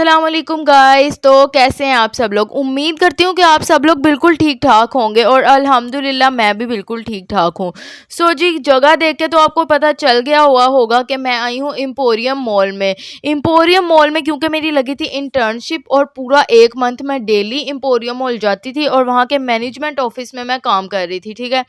अस्सलाम वालेकुम गाइस। तो कैसे हैं आप सब लोग। उम्मीद करती हूँ कि आप सब लोग बिल्कुल ठीक ठाक होंगे और अल्हम्दुलिल्लाह मैं भी बिल्कुल ठीक ठाक हूँ। सो जी, जगह देख के तो आपको पता चल गया हुआ होगा कि मैं आई हूँ एम्पोरियम मॉल में। एम्पोरियम मॉल में क्योंकि मेरी लगी थी इंटर्नशिप और पूरा 1 मंथ मैं डेली एम्पोरियम मॉल जाती थी और वहाँ के मैनेजमेंट ऑफिस में मैं काम कर रही थी, ठीक है।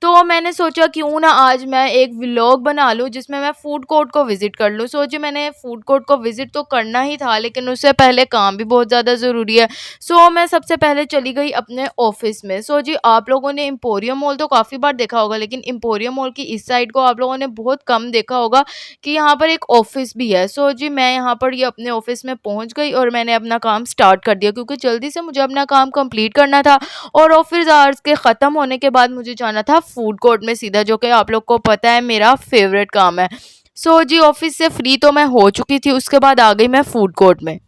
तो मैंने सोचा क्यों ना आज मैं एक व्लॉग बना लूँ जिसमें मैं फूड कोर्ट को विज़िट कर लूँ। सो जी, मैंने फूड कोर्ट को विज़िट तो करना ही था, लेकिन उससे पहले काम भी बहुत ज़्यादा ज़रूरी है। सो मैं सबसे पहले चली गई अपने ऑफ़िस में। सो जी, आप लोगों ने एम्पोरियम मॉल तो काफ़ी बार देखा होगा, लेकिन एम्पोरियम मॉल की इस साइड को आप लोगों ने बहुत कम देखा होगा कि यहाँ पर एक ऑफ़िस भी है। सो जी, मैं यहाँ पर ये अपने ऑफ़िस में पहुँच गई और मैंने अपना काम स्टार्ट कर दिया क्योंकि जल्दी से मुझे अपना काम कंप्लीट करना था और ऑफिस आवर्स के ख़त्म होने के बाद मुझे जाना था फूड कोर्ट में सीधा, जो कि आप लोग को पता है मेरा फेवरेट काम है। सो जी, ऑफिस से फ्री तो मैं हो चुकी थी, उसके बाद आ गई मैं फूड कोर्ट में।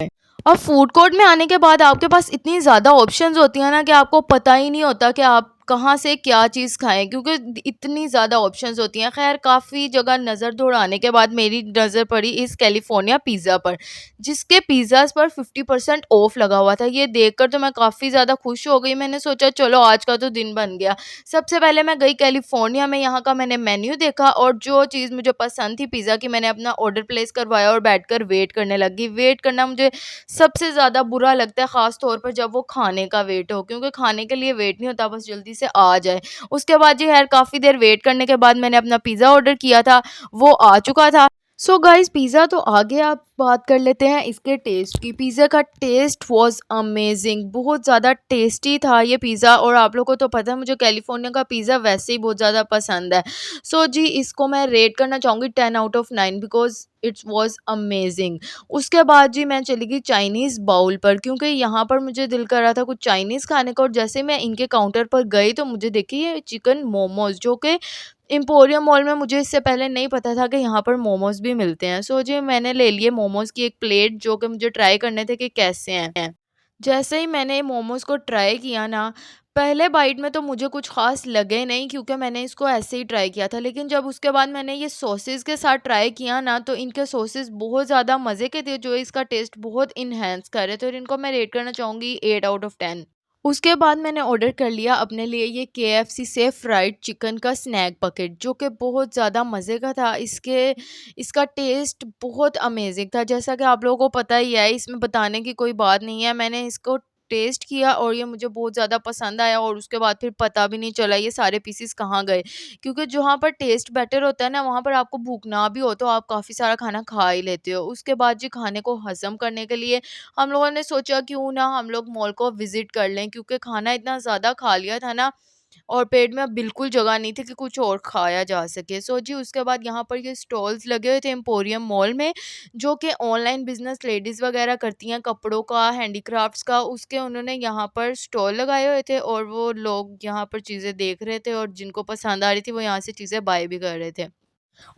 और फूड कोर्ट में आने के बाद आपके पास इतनी ज़्यादा ऑप्शंस होती हैं ना कि आपको पता ही नहीं होता कि आप कहाँ से क्या चीज़ खाएँ, क्योंकि इतनी ज़्यादा ऑप्शंस होती हैं। ख़ैर काफ़ी जगह नज़र दौड़ाने के बाद मेरी नज़र पड़ी इस कैलिफ़ोर्निया पिज़्ज़ा पर, जिसके पिज़्ज़ाज़ पर 50% ऑफ लगा हुआ था। ये देखकर तो मैं काफ़ी ज़्यादा खुश हो गई। मैंने सोचा चलो आज का तो दिन बन गया। सबसे पहले मैं गई कैलिफ़ोर्निया में, यहाँ का मैंने मेन्यू देखा और जो चीज़ मुझे पसंद थी पिज़्ज़ा की, मैंने अपना ऑर्डर प्लेस करवाया और बैठकर वेट करने लगी। वेट करना मुझे सबसे ज़्यादा बुरा लगता है, ख़ास तौर पर जब वो खाने का वेट हो, क्योंकि खाने के लिए वेट नहीं होता, बस जल्दी से आ जाए। उसके बाद जी खैर काफ़ी देर वेट करने के बाद मैंने अपना पिज़्ज़ा ऑर्डर किया था, वो आ चुका था। सो गाइस, पिज़्ज़ा तो आ गया, अब बात कर लेते हैं इसके टेस्ट की। पिज़्ज़ा का टेस्ट वाज़ अमेज़िंग, बहुत ज़्यादा टेस्टी था ये पिज़्ज़ा। और आप लोगों को तो पता है मुझे कैलिफ़ोर्निया का पिज़्ज़ा वैसे ही बहुत ज़्यादा पसंद है। सो जी, इसको मैं रेट करना चाहूँगी 10 out of 9 because it was amazing. उसके बाद जी मैं चली गई चाइनीज़ बाउल पर, क्योंकि यहाँ पर मुझे दिल कर रहा था कुछ चाइनीज़ खाने का और जैसे मैं इनके काउंटर पर गई तो मुझे देखिए ये चिकन मोमोज़, जो कि एम्पोरियम मॉल में मुझे इससे पहले नहीं पता था कि यहाँ पर मोमोज़ भी मिलते हैं। सो जी, मैंने ले लिए मोमोज़ की एक प्लेट, जो कि मुझे ट्राई करने थे कि कैसे हैं। जैसे ही मैंने मोमोज़ को ट्राई किया ना, पहले बाइट में तो मुझे कुछ ख़ास लगे नहीं क्योंकि मैंने इसको ऐसे ही ट्राई किया था। लेकिन जब उसके बाद मैंने ये सॉसेज़ के साथ ट्राई किया ना, तो इनके सॉसेज़ बहुत ज़्यादा मज़े के थे, जो इसका टेस्ट बहुत एनहांस कर रहे थे और इनको मैं रेट करना चाहूँगी 8 आउट ऑफ 10। उसके बाद मैंने ऑर्डर कर लिया अपने लिए ये केएफसी से फ्राइड चिकन का स्नैक बकेट, जो कि बहुत ज़्यादा मज़े का था। इसका टेस्ट बहुत अमेज़िंग था, जैसा कि आप लोगों को पता ही है, इसमें बताने की कोई बात नहीं है। मैंने इसको टेस्ट किया और ये मुझे बहुत ज़्यादा पसंद आया और उसके बाद फिर पता भी नहीं चला ये सारे पीसेस कहाँ गए। क्योंकि जहाँ पर टेस्ट बेटर होता है ना, वहाँ पर आपको भूख ना भी हो तो आप काफ़ी सारा खाना खा ही लेते हो। उसके बाद जी खाने को हज़म करने के लिए हम लोगों ने सोचा क्यों ना हम लोग मॉल को विज़िट कर लें, क्योंकि खाना इतना ज़्यादा खा लिया था ना और पेट में अब बिल्कुल जगह नहीं थी कि कुछ और खाया जा सके। सो जी, उसके बाद यहाँ पर ये स्टॉल्स लगे हुए थे एम्पोरियम मॉल में, जो कि ऑनलाइन बिज़नेस लेडीज़ वगैरह करती हैं कपड़ों का, हैंडीक्राफ्ट्स का, उसके उन्होंने यहाँ पर स्टॉल लगाए हुए थे और वो लोग यहाँ पर चीज़ें देख रहे थे और जिनको पसंद आ रही थी वो यहाँ से चीज़ें बाय भी कर रहे थे।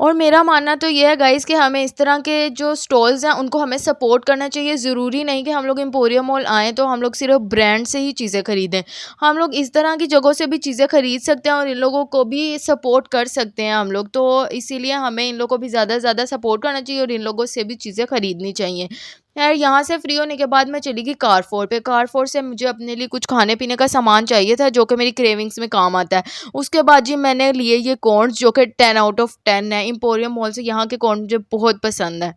और मेरा मानना तो ये है गाइस कि हमें इस तरह के जो स्टॉल्स हैं उनको हमें सपोर्ट करना चाहिए। ज़रूरी नहीं कि हम लोग एम्पोरियम मॉल आएँ तो हम लोग सिर्फ ब्रांड से ही चीज़ें खरीदें। हम लोग इस तरह की जगहों से भी चीज़ें खरीद सकते हैं और इन लोगों को भी सपोर्ट कर सकते हैं हम लोग। तो इसीलिए हमें इन लोगों को भी ज़्यादा से ज़्यादा सपोर्ट करना चाहिए और इन लोगों से भी चीज़ें खरीदनी चाहिए। यार यहाँ से फ्री होने के बाद मैं चली गई कारफोर पे। कारफोर से मुझे अपने लिए कुछ खाने-पीने का सामान चाहिए था, जो कि मेरी क्रेविंग्स में काम आता है। उसके बाद जी मैंने लिए ये कॉर्न्स, जो कि 10 आउट ऑफ 10 है। एम्पोरियम मॉल से यहाँ के कॉर्न मुझे बहुत पसंद है।